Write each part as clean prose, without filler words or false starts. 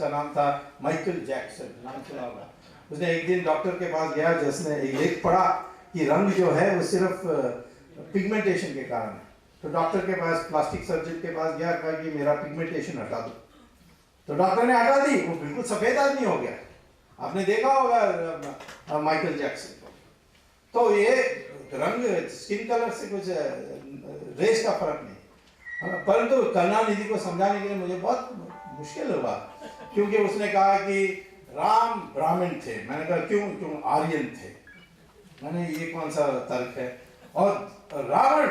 उसका नाम था माइकल जैक्सन, नाम सुना होगा। उसने एक दिन डॉक्टर के पास गया जिसने एक पढ़ा कि रंग जो है वो सिर्फ पिगमेंटेशन के कारण है। तो डॉक्टर के पास, प्लास्टिक सर्जन के पास गया, कहा कि मेरा पिगमेंटेशन हटा दो। तो डॉक्टर ने हटा दी, वो बिल्कुल सफेद आदमी हो गया। आपने देखा होगा माइकल जैक्सन को। तो ये रंग स्किन कलर से कुछ रेस का फर्क नहीं। परंतु करुणानिधि को समझाने के लिए मुझे बहुत मुश्किल हुआ, क्योंकि उसने कहा कि राम ब्राह्मण थे। मैंने कहा क्यों आर्यन थे। मैंने ये कौन सा तर्क है। और रावण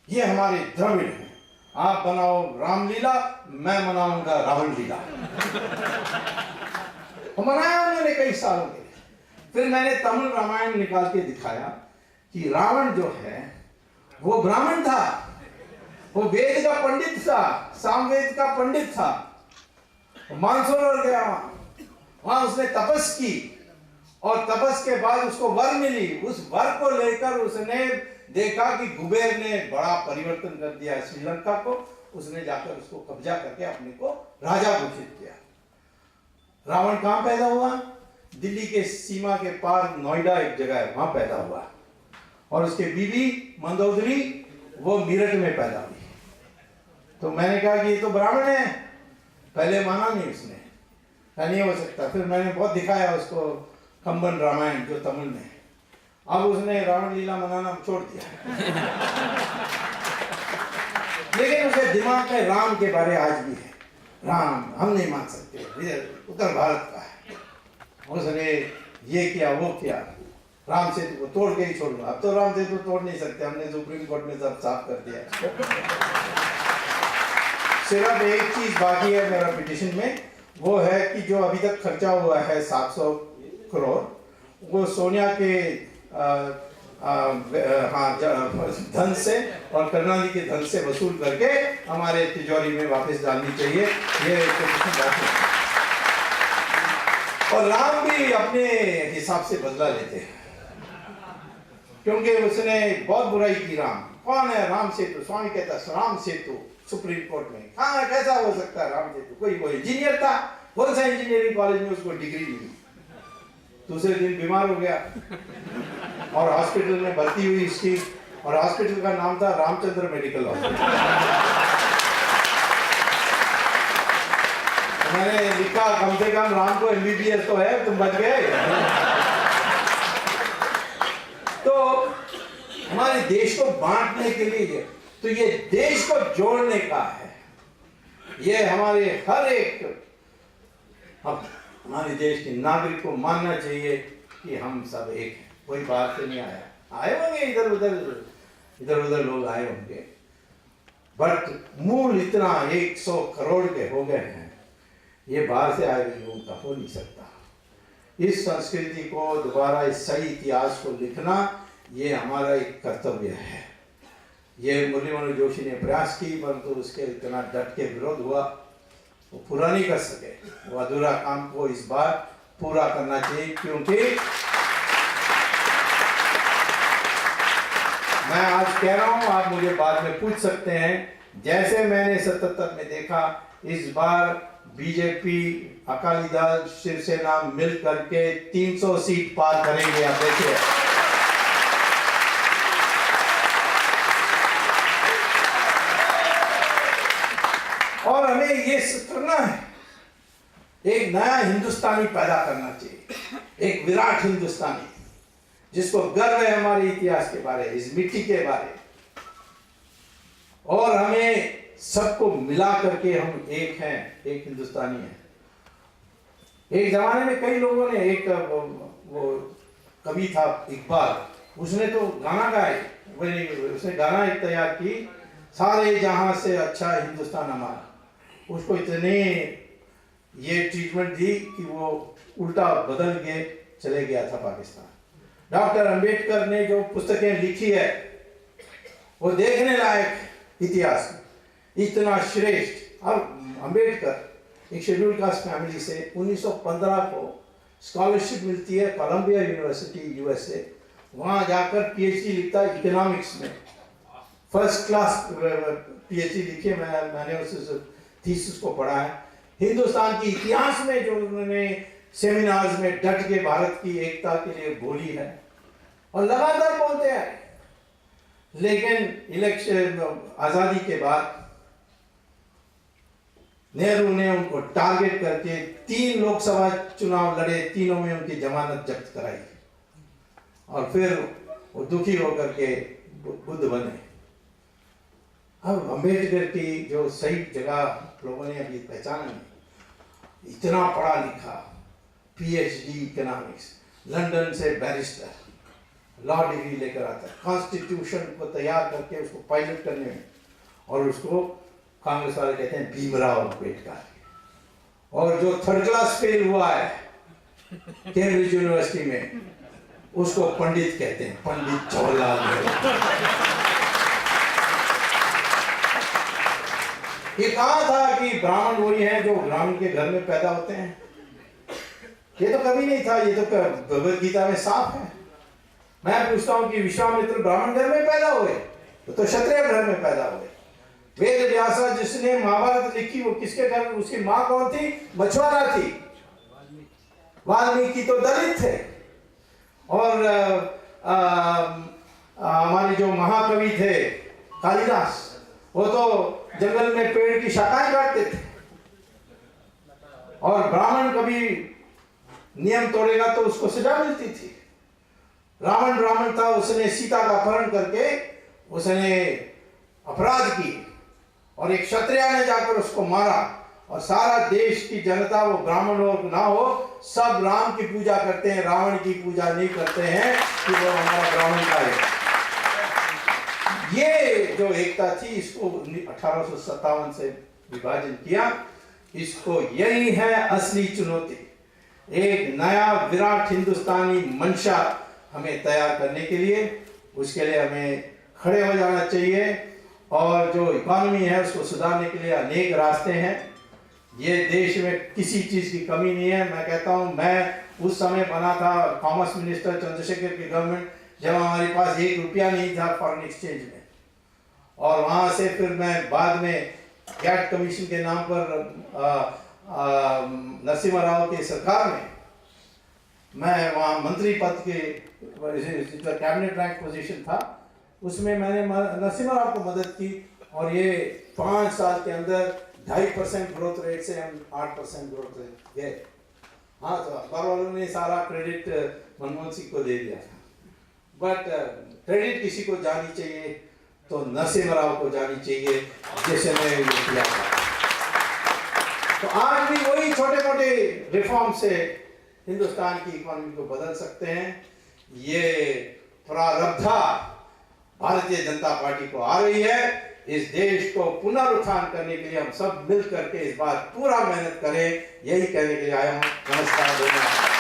ये हमारे द्रविड़ हैं। आप बनाओ रामलीला, मैं मनाऊंगा रावण लीला। मनाया उन्होंने कई सालों के लिए। फिर मैंने तमिल रामायण निकाल के दिखाया कि रावण जो है वो ब्राह्मण था, वो वेद का पंडित था, सामवेद का पंडित था। मानसरोवर गया, वहां उसने तपस की और तपस के बाद उसको वर मिली। उस वर को लेकर उसने देखा कि कुबेर ने बड़ा परिवर्तन कर दिया श्रीलंका को। उसने जाकर उसको कब्जा करके अपने को राजा घोषित किया। रावण कहां पैदा हुआ? दिल्ली के सीमा के पार नोएडा एक जगह है, वहां पैदा हुआ। और उसके बीवी मंदोदरी वो मेरठ में पैदा हुई। तो मैंने कहा कि ये तो ब्राह्मण है। पहले माना नहीं उसने, नहीं हो सकता। फिर मैंने बहुत दिखाया उसको कंबन रामायण जो तमिल में। अब उसने रावण लीला मनाना छोड़ दिया। लेकिन उसके दिमाग में राम के बारे आज भी है। राम हम नहीं मान सकते, उत्तर भारत का है। उसने ये किया वो किया, राम सेतु को तोड़ के ही छोड़ूंगा। अब तो राम सेतु तोड़ नहीं सकते, हमने सुप्रीम कोर्ट में सब साफ कर दिया। सिर्फ एक चीज बाकी है मेरा पिटीशन में, वो है कि जो अभी तक खर्चा हुआ है 700 करोड़, वो सोनिया के धन से और करुणानिधि के धन से वसूल करके हमारे तिजोरी में वापस डालनी चाहिए। ये पिटीशन बाकी है। और राम भी अपने हिसाब से बदला लेते हैं, क्योंकि उसने बहुत बुराई की। राम कौन है? राम सेतु, स्वामी कहता राम सेतु सुप्रीम कोर्ट में। हाँ, कैसा हो सकता है राम सेतु? कोई इंजीनियर था, कौन सा इंजीनियरिंग कॉलेज में उसको डिग्री मिली। दूसरे दिन बीमार हो गया और हॉस्पिटल में भर्ती हुई इसकी, और हॉस्पिटल का नाम था रामचंद्र मेडिकल हॉस्पिटल। मैंने लिखा कम से कम राम को MBBS तो है, तुम बच गए। तो हमारे देश को बांटने के लिए, तो ये देश को जोड़ने का है। ये हमारे हर एक हमारे देश के नागरिक को मानना चाहिए कि हम सब एक हैं। कोई बाहर से नहीं आया, आए होंगे इधर उधर लोग आए होंगे, बट मूल इतना 100 करोड़ के हो गए हैं। ये बाहर से आए हुए लोगों का हो नहीं सकता। इस संस्कृति को दोबारा, इस सही इतिहास को लिखना, ये हमारा एक कर्तव्य है। ये मुरली मनोहर जोशी ने प्रयास की, परंतु उसके इतना डट के विरोध हुआ, वो पूरा नहीं कर सके। वो अधूरा काम को इस बार पूरा करना चाहिए, क्योंकि मैं आज कह रहा हूं, आप मुझे बाद में पूछ सकते हैं। जैसे मैंने 77 में देखा, इस बार बीजेपी, अकाली दल, शिवसेना मिल करके 300 सीट पार करेंगे। आप देखिए, और हमें ये करना है, एक नया हिंदुस्तानी पैदा करना चाहिए, एक विराट हिंदुस्तानी जिसको गर्व है हमारे इतिहास के बारे, इस मिट्टी के बारे। और हमें सबको मिला करके हम एक हैं, एक हिंदुस्तानी हैं। एक जमाने में कई लोगों ने, एक वो कवि था इकबाल, उसने तो गाना गाए, उसने गाना एक तैयार की, सारे जहां से अच्छा हिंदुस्तान हमारा। उसको इतने ये ट्रीटमेंट दी कि वो उल्टा बदल के चले गया था पाकिस्तान। डॉक्टर अंबेडकर ने जो पुस्तकें लिखी है वो देखने लायक इतिहास में, इतना श्रेष्ठ। अब अंबेडकर एक शेड्यूल कास्ट फैमिली से 1915 को स्कॉलरशिप मिलती है कोलंबिया यूनिवर्सिटी USA। वहां जाकर PhD लिखता है इकोनॉमिक्स में, फर्स्ट क्लास PhD लिखी है। मैंने उस थीसिस को पढ़ा है हिंदुस्तान के इतिहास में जो उन्होंने सेमिनार्स में डट के भारत की एकता के लिए बोली है और लगातार बोलते हैं। लेकिन इलेक्शन आजादी के बाद नेहरू ने उनको टारगेट करके 3 लोकसभा चुनाव लड़े, तीनों में उनकी जमानत जब्त कराई और फिर वो दुखी होकर के बुद्ध बने। अब अम्बेडकर की जो सही जगह लोगों ने अभी पहचाना नहीं। इतना पढ़ा लिखा, पीएचडी इकोनॉमिक्स, लंदन से बैरिस्टर, लॉ डिग्री लेकर आता है, कॉन्स्टिट्यूशन को तैयार करके उसको पायलट करने में, और उसको कांग्रेस वाले कहते हैं भीमराव अम्बेडकर। और जो 3rd क्लास फेल हुआ है कैम्ब्रिज यूनिवर्सिटी में, उसको पंडित कहते हैं, पंडित जवाहरलाल नेहरू। ये कहा था कि ब्राह्मण वही है जो ब्राह्मण के घर में पैदा होते हैं? ये तो कभी नहीं था, ये तो भगवद गीता में साफ है। मैं पूछता हूं कि विश्वामित्र ब्राह्मण घर में पैदा हुए? तो क्षत्रिय घर में पैदा हुए। वेद व्यासा जिसने महाभारत लिखी वो किसके घर में? उसकी माँ कौन थी? मछुआरा थी। वाल्मीकि तो दलित थे। और हमारे जो महाकवि थे कालिदास, वो तो जंगल में पेड़ की शाखाएं काटते थे। और ब्राह्मण कभी नियम तोड़ेगा तो उसको सजा मिलती थी। रावण ब्राह्मण था, उसने सीता का अपहरण करके उसने अपराध की और एक क्षत्रिय ने जाकर उसको मारा। और सारा देश की जनता, वो ब्राह्मण हो ना हो, सब राम की पूजा करते हैं, रावण की पूजा नहीं करते हैं कि वो हमारा ब्राह्मण का है। ये जो एकता थी, इसको 1857 से विभाजन किया। इसको यही है असली चुनौती। एक नया विराट हिंदुस्तानी मंशा हमें तैयार करने के लिए, उसके लिए हमें खड़े हो जाना चाहिए। और जो इकॉनमी है उसको सुधारने के लिए अनेक रास्ते हैं। ये देश में किसी चीज की कमी नहीं है। मैं कहता हूं, मैं उस समय बना था कॉमर्स मिनिस्टर चंद्रशेखर की गवर्नमेंट, जब हमारे पास 1 रुपया नहीं था फॉरेन एक्सचेंज में। और वहां से फिर मैं बाद में गैट कमीशन के नाम पर नरसिम्हा राव की सरकार में मैं वहाँ मंत्री पद के कैबिनेट रैंक पोजीशन था, उसमें मैंने नरसिम्हा राव को मदद की। और ये 5 साल के अंदर 2.5% ग्रोथ रेट से हम 8% ग्रोथ रेट गए। हाँ, तो अखबार वालों ने सारा क्रेडिट मनमोहन सिंह को दे दिया था, बट क्रेडिट किसी को जानी चाहिए तो नरसिम्हा राव को जानी चाहिए, जिसने ये किया था। तो आज भी वही छोटे मोटे रिफॉर्म से हिंदुस्तान की इकोनॉमी को बदल सकते हैं। ये प्रारब्धा भारतीय जनता पार्टी को आ रही है। इस देश को पुनरुत्थान करने के लिए हम सब मिल करके इस बार पूरा मेहनत करें, यही कहने के लिए आया हूं। नमस्कार, धन्यवाद।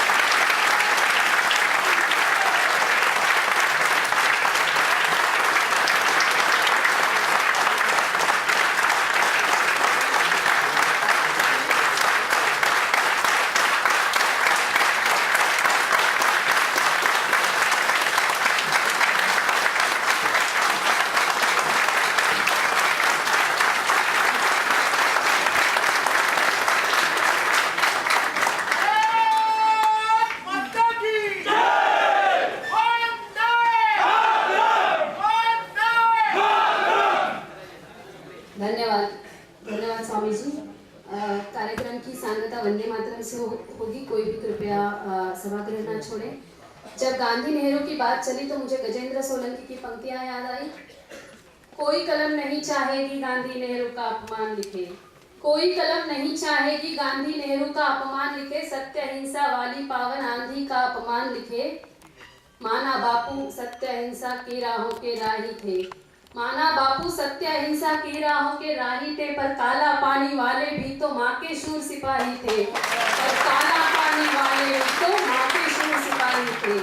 धन्यवाद स्वामी जी। कार्यक्रम की सांगता वंदे मातरम से होगी। कोई भी कृपया सभागृह न छोड़े। जब गांधी नेहरू की बात चली तो मुझे गजेंद्र सोलंकी की पंक्तियां याद आई। कोई कलम नहीं चाहेगी गांधी नेहरू का अपमान लिखे, कोई कलम नहीं चाहेगी गांधी नेहरू का अपमान लिखे, सत्य अहिंसा वाली पावन आंधी का अपमान लिखे। माना बापू सत्य अहिंसा की राहों के राही थे, माना बापू सत्य अहिंसा की राहों के राही थे, पर काला पानी वाले भी तो माँ के शूर सिपाही थे, पर काला पानी वाले भी तो माँ के शूर सिपाही थे।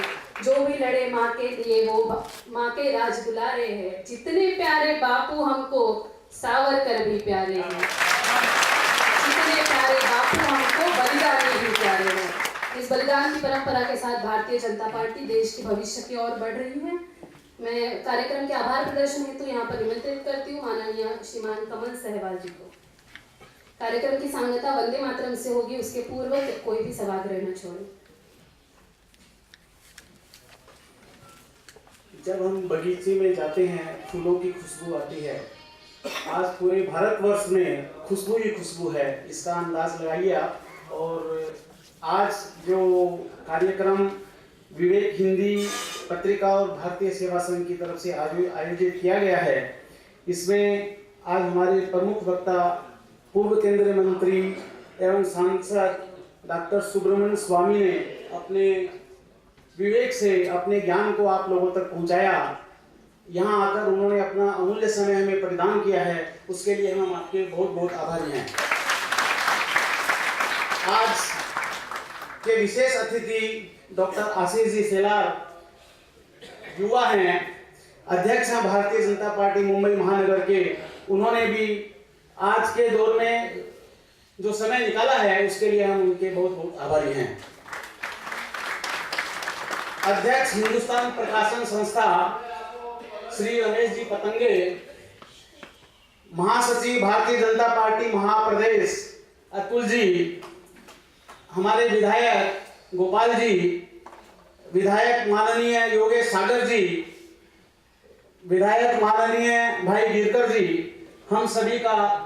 जो भी लड़े माँ के लिए वो माँ के राज दुलारे हैं। जितने प्यारे बापू हमको सावरकर भी प्यारे हैं, जितने प्यारे बापू हमको बलिदानी भी प्यारे हैं। इस बलिदान की परंपरा के साथ भारतीय जनता पार्टी देश के भविष्य की ओर बढ़ रही है। मैं कार्यक्रम के आभार प्रदर्शन हेतु यहाँ पर निमंत्रित करती हूँ माननीय श्रीमान कमल सहवाल जी को। कार्यक्रम की सांगता वंदे मातरम से होगी, उसके पूर्व कोई भी सभागृह न छोड़े। जब हम बगीचे में जाते हैं फूलों की खुशबू आती है। आज पूरे भारतवर्ष में खुशबू ही खुशबू है, इसका अंदाज लगाइए आप। और आज जो कार्यक्रम विवेक हिंदी पत्रिका और भारतीय सेवा संघ की तरफ से आयोजित किया गया है, इसमें आज हमारे प्रमुख वक्ता पूर्व केंद्रीय मंत्री एवं सांसद डॉक्टर सुब्रमण्यम स्वामी ने अपने विवेक से अपने ज्ञान को आप लोगों तक पहुंचाया। यहाँ आकर उन्होंने अपना अमूल्य समय हमें प्रदान किया है, उसके लिए हम आपके बहुत बहुत आभारी हैं। आज के विशेष अतिथि डॉक्टर आशीष जी सेलार युवा हैं, अध्यक्ष हैं भारतीय जनता पार्टी मुंबई महानगर के। उन्होंने भी आज के दौर में जो समय निकाला है, उसके लिए हम उनके बहुत बहुत आभारी हैं। अध्यक्ष हिंदुस्तान प्रकाशन संस्था श्री रमेश जी पतंगे, महासचिव भारतीय जनता पार्टी महाप्रदेश अतुल जी, हमारे विधायक गोपाल जी, विधायक माननीय योगेश सागर जी, विधायक माननीय भाई गिरकर जी, हम सभी का